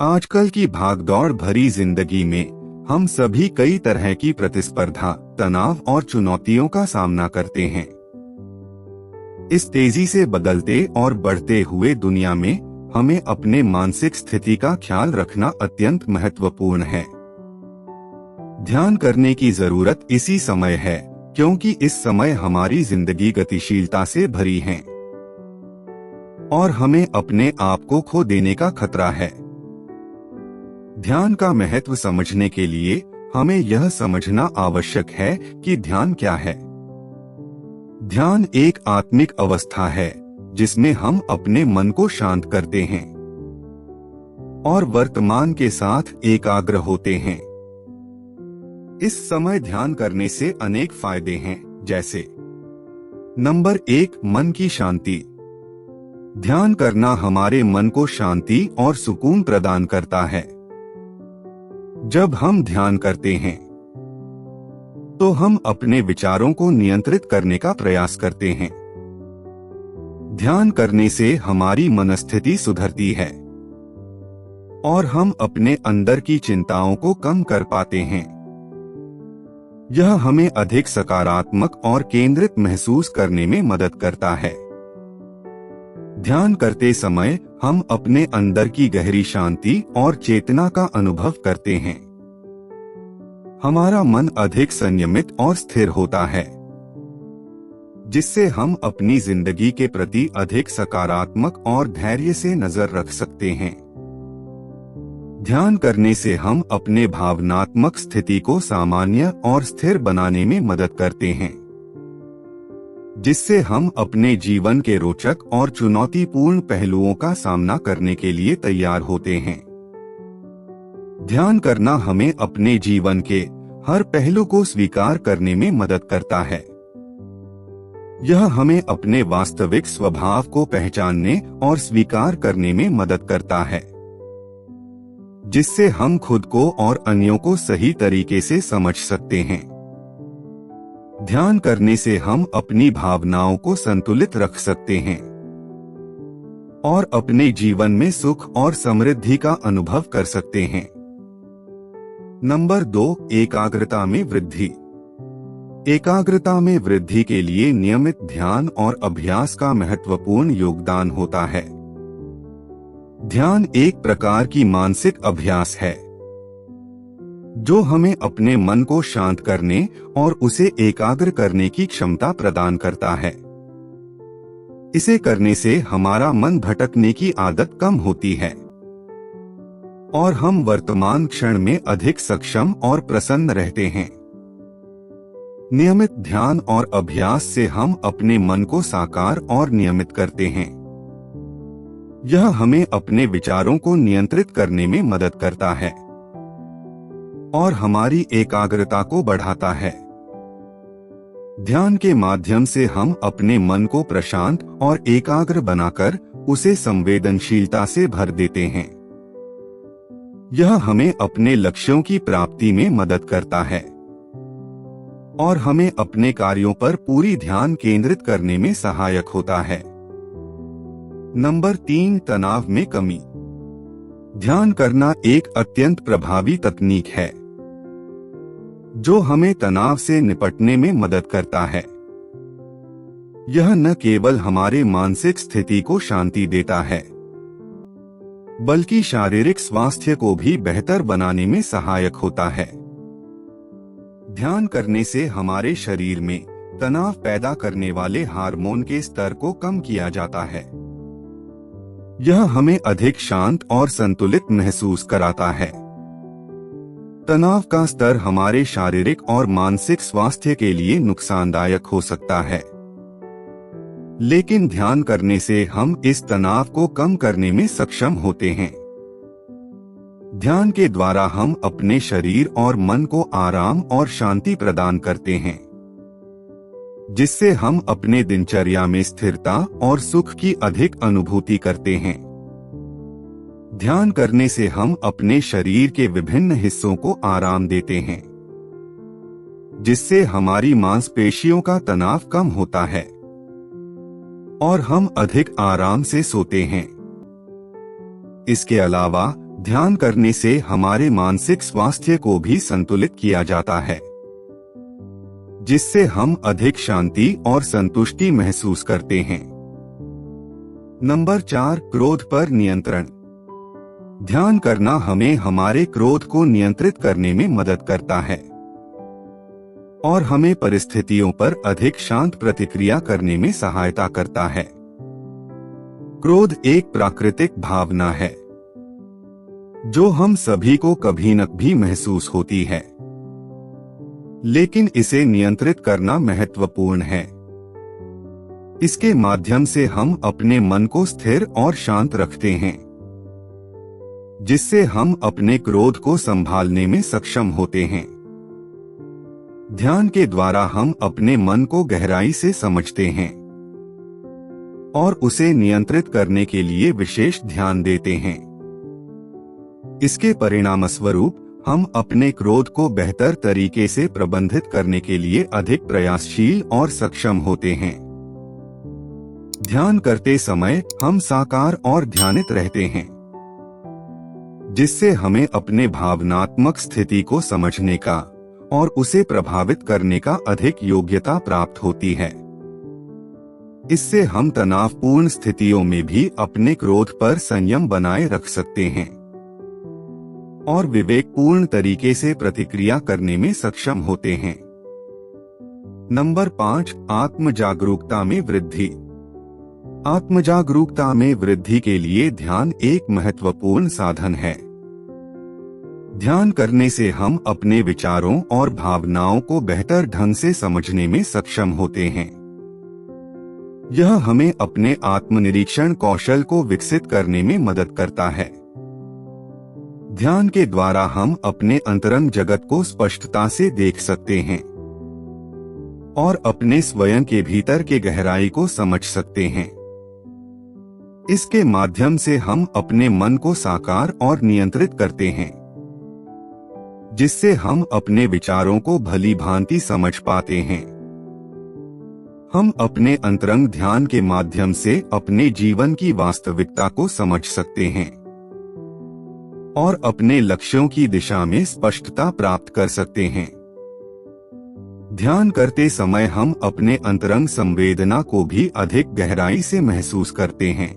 आजकल की भागदौड़ भरी जिंदगी में हम सभी कई तरह की प्रतिस्पर्धा, तनाव और चुनौतियों का सामना करते हैं। इस तेजी से बदलते और बढ़ते हुए दुनिया में हमें अपने मानसिक स्थिति का ख्याल रखना अत्यंत महत्वपूर्ण है। ध्यान करने की जरूरत इसी समय है, क्योंकि इस समय हमारी जिंदगी गतिशीलता से भरी है और हमें अपने आप को खो देने का खतरा है। ध्यान का महत्व समझने के लिए हमें यह समझना आवश्यक है कि ध्यान क्या है। ध्यान एक आत्मिक अवस्था है जिसमें हम अपने मन को शांत करते हैं और वर्तमान के साथ एकाग्र होते हैं। इस समय ध्यान करने से अनेक फायदे हैं, जैसे नंबर 1, मन की शांति। ध्यान करना हमारे मन को शांति और सुकून प्रदान करता है। जब हम ध्यान करते हैं तो हम अपने विचारों को नियंत्रित करने का प्रयास करते हैं। ध्यान करने से हमारी मनस्थिति सुधरती है और हम अपने अंदर की चिंताओं को कम कर पाते हैं। यह हमें अधिक सकारात्मक और केंद्रित महसूस करने में मदद करता है। ध्यान करते समय हम अपने अंदर की गहरी शांति और चेतना का अनुभव करते हैं। हमारा मन अधिक संयमित और स्थिर होता है, जिससे हम अपनी जिंदगी के प्रति अधिक सकारात्मक और धैर्य से नजर रख सकते हैं। ध्यान करने से हम अपने भावनात्मक स्थिति को सामान्य और स्थिर बनाने में मदद करते हैं, जिससे हम अपने जीवन के रोचक और चुनौतीपूर्ण पहलुओं का सामना करने के लिए तैयार होते हैं। ध्यान करना हमें अपने जीवन के हर पहलू को स्वीकार करने में मदद करता है। यह हमें अपने वास्तविक स्वभाव को पहचानने और स्वीकार करने में मदद करता है, जिससे हम खुद को और अन्यों को सही तरीके से समझ सकते हैं। ध्यान करने से हम अपनी भावनाओं को संतुलित रख सकते हैं और अपने जीवन में सुख और समृद्धि का अनुभव कर सकते हैं। नंबर 2, एकाग्रता में वृद्धि। एकाग्रता में वृद्धि के लिए नियमित ध्यान और अभ्यास का महत्वपूर्ण योगदान होता है। ध्यान एक प्रकार की मानसिक अभ्यास है जो हमें अपने मन को शांत करने और उसे एकाग्र करने की क्षमता प्रदान करता है। इसे करने से हमारा मन भटकने की आदत कम होती है और हम वर्तमान क्षण में अधिक सक्षम और प्रसन्न रहते हैं। नियमित ध्यान और अभ्यास से हम अपने मन को साकार और नियमित करते हैं। यह हमें अपने विचारों को नियंत्रित करने में मदद करता है और हमारी एकाग्रता को बढ़ाता है। ध्यान के माध्यम से हम अपने मन को प्रशांत और एकाग्र बनाकर उसे संवेदनशीलता से भर देते हैं। यह हमें अपने लक्ष्यों की प्राप्ति में मदद करता है और हमें अपने कार्यों पर पूरी ध्यान केंद्रित करने में सहायक होता है। नंबर 3, तनाव में कमी। ध्यान करना एक अत्यंत प्रभावी तकनीक है जो हमें तनाव से निपटने में मदद करता है। यह न केवल हमारे मानसिक स्थिति को शांति देता है, बल्कि शारीरिक स्वास्थ्य को भी बेहतर बनाने में सहायक होता है। ध्यान करने से हमारे शरीर में तनाव पैदा करने वाले हार्मोन के स्तर को कम किया जाता है। यह हमें अधिक शांत और संतुलित महसूस कराता है। तनाव का स्तर हमारे शारीरिक और मानसिक स्वास्थ्य के लिए नुकसानदायक हो सकता है, लेकिन ध्यान करने से हम इस तनाव को कम करने में सक्षम होते हैं। ध्यान के द्वारा हम अपने शरीर और मन को आराम और शांति प्रदान करते हैं, जिससे हम अपने दिनचर्या में स्थिरता और सुख की अधिक अनुभूति करते हैं। ध्यान करने से हम अपने शरीर के विभिन्न हिस्सों को आराम देते हैं, जिससे हमारी मांसपेशियों का तनाव कम होता है और हम अधिक आराम से सोते हैं। इसके अलावा ध्यान करने से हमारे मानसिक स्वास्थ्य को भी संतुलित किया जाता है, जिससे हम अधिक शांति और संतुष्टि महसूस करते हैं। नंबर 4, क्रोध पर नियंत्रण। ध्यान करना हमें हमारे क्रोध को नियंत्रित करने में मदद करता है और हमें परिस्थितियों पर अधिक शांत प्रतिक्रिया करने में सहायता करता है। क्रोध एक प्राकृतिक भावना है जो हम सभी को कभी न कभी महसूस होती है, लेकिन इसे नियंत्रित करना महत्वपूर्ण है। इसके माध्यम से हम अपने मन को स्थिर और शांत रखते हैं, जिससे हम अपने क्रोध को संभालने में सक्षम होते हैं। ध्यान के द्वारा हम अपने मन को गहराई से समझते हैं और उसे नियंत्रित करने के लिए विशेष ध्यान देते हैं। इसके परिणामस्वरूप हम अपने क्रोध को बेहतर तरीके से प्रबंधित करने के लिए अधिक प्रयासशील और सक्षम होते हैं। ध्यान करते समय हम साकार और ध्यानित रहते हैं, जिससे हमें अपने भावनात्मक स्थिति को समझने का और उसे प्रभावित करने का अधिक योग्यता प्राप्त होती है। इससे हम तनावपूर्ण स्थितियों में भी अपने क्रोध पर संयम बनाए रख सकते हैं और विवेकपूर्ण तरीके से प्रतिक्रिया करने में सक्षम होते हैं। नंबर 5, आत्म जागरूकता में वृद्धि। आत्म जागरूकता में वृद्धि के लिए ध्यान एक महत्वपूर्ण साधन है। ध्यान करने से हम अपने विचारों और भावनाओं को बेहतर ढंग से समझने में सक्षम होते हैं। यह हमें अपने आत्मनिरीक्षण कौशल को विकसित करने में मदद करता है। ध्यान के द्वारा हम अपने अंतरंग जगत को स्पष्टता से देख सकते हैं और अपने स्वयं के भीतर के गहराई को समझ सकते हैं। इसके माध्यम से हम अपने मन को साकार और नियंत्रित करते हैं, जिससे हम अपने विचारों को भली भांति समझ पाते हैं। हम अपने अंतरंग ध्यान के माध्यम से अपने जीवन की वास्तविकता को समझ सकते हैं और अपने लक्ष्यों की दिशा में स्पष्टता प्राप्त कर सकते हैं। ध्यान करते समय हम अपने अंतरंग संवेदना को भी अधिक गहराई से महसूस करते हैं,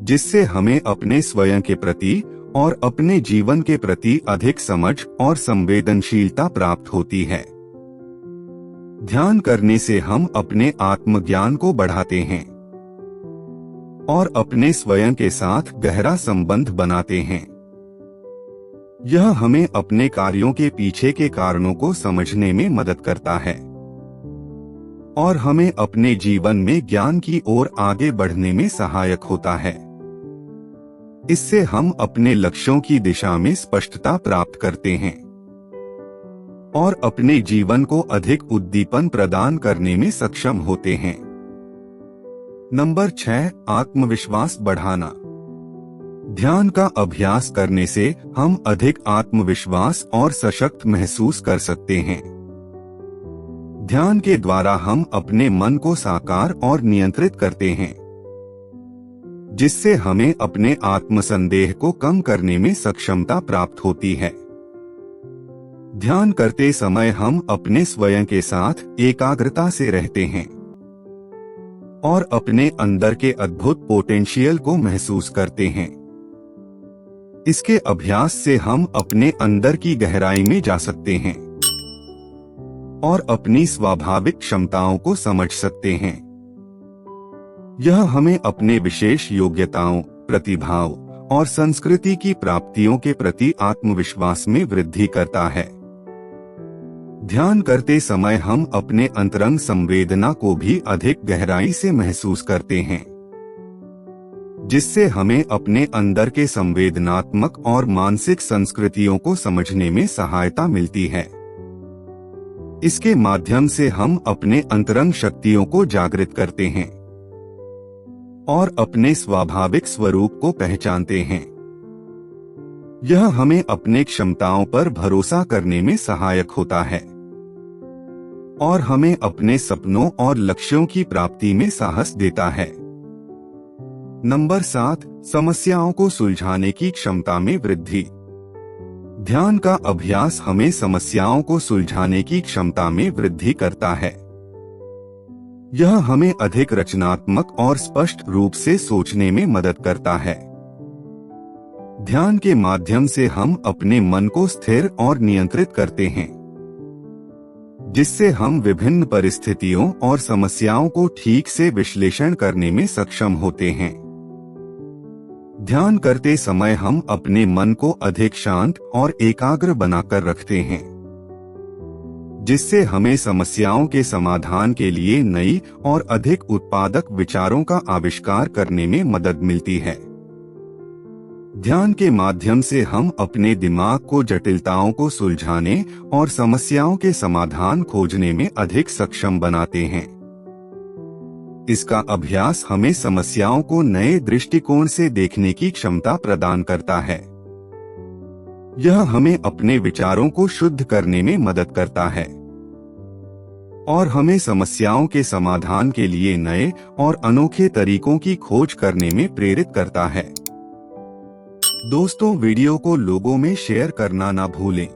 जिससे हमें अपने स्वयं के प्रति और अपने जीवन के प्रति अधिक समझ और संवेदनशीलता प्राप्त होती है। ध्यान करने से हम अपने आत्मज्ञान को बढ़ाते हैं और अपने स्वयं के साथ गहरा संबंध बनाते हैं। यह हमें अपने कार्यों के पीछे के कारणों को समझने में मदद करता है और हमें अपने जीवन में ज्ञान की ओर आगे बढ़ने में सहायक होता है। इससे हम अपने लक्ष्यों की दिशा में स्पष्टता प्राप्त करते हैं और अपने जीवन को अधिक उद्दीपन प्रदान करने में सक्षम होते हैं। नंबर 6, आत्मविश्वास बढ़ाना। ध्यान का अभ्यास करने से हम अधिक आत्मविश्वास और सशक्त महसूस कर सकते हैं। ध्यान के द्वारा हम अपने मन को साकार और नियंत्रित करते हैं, जिससे हमें अपने आत्मसंदेह को कम करने में सक्षमता प्राप्त होती है। ध्यान करते समय हम अपने स्वयं के साथ एकाग्रता से रहते हैं और अपने अंदर के अद्भुत पोटेंशियल को महसूस करते हैं। इसके अभ्यास से हम अपने अंदर की गहराई में जा सकते हैं और अपनी स्वाभाविक क्षमताओं को समझ सकते हैं। यह हमें अपने विशेष योग्यताओं, प्रतिभाओं और संस्कृति की प्राप्तियों के प्रति आत्मविश्वास में वृद्धि करता है। ध्यान करते समय हम अपने अंतरंग संवेदना को भी अधिक गहराई से महसूस करते हैं, जिससे हमें अपने अंदर के संवेदनात्मक और मानसिक संस्कृतियों को समझने में सहायता मिलती है। इसके माध्यम से हम अपने अंतरंग शक्तियों को जागृत करते हैं और अपने स्वाभाविक स्वरूप को पहचानते हैं। यह हमें अपने क्षमताओं पर भरोसा करने में सहायक होता है और हमें अपने सपनों और लक्ष्यों की प्राप्ति में साहस देता है। नंबर 7, समस्याओं को सुलझाने की क्षमता में वृद्धि। ध्यान का अभ्यास हमें समस्याओं को सुलझाने की क्षमता में वृद्धि करता है। यह हमें अधिक रचनात्मक और स्पष्ट रूप से सोचने में मदद करता है। ध्यान के माध्यम से हम अपने मन को स्थिर और नियंत्रित करते हैं, जिससे हम विभिन्न परिस्थितियों और समस्याओं को ठीक से विश्लेषण करने में सक्षम होते हैं। ध्यान करते समय हम अपने मन को अधिक शांत और एकाग्र बनाकर रखते हैं, जिससे हमें समस्याओं के समाधान के लिए नई और अधिक उत्पादक विचारों का आविष्कार करने में मदद मिलती है। ध्यान के माध्यम से हम अपने दिमाग को जटिलताओं को सुलझाने और समस्याओं के समाधान खोजने में अधिक सक्षम बनाते हैं। इसका अभ्यास हमें समस्याओं को नए दृष्टिकोण से देखने की क्षमता प्रदान करता है। यह हमें अपने विचारों को शुद्ध करने में मदद करता है और हमें समस्याओं के समाधान के लिए नए और अनोखे तरीकों की खोज करने में प्रेरित करता है। दोस्तों, वीडियो को लोगों में शेयर करना ना भूलें।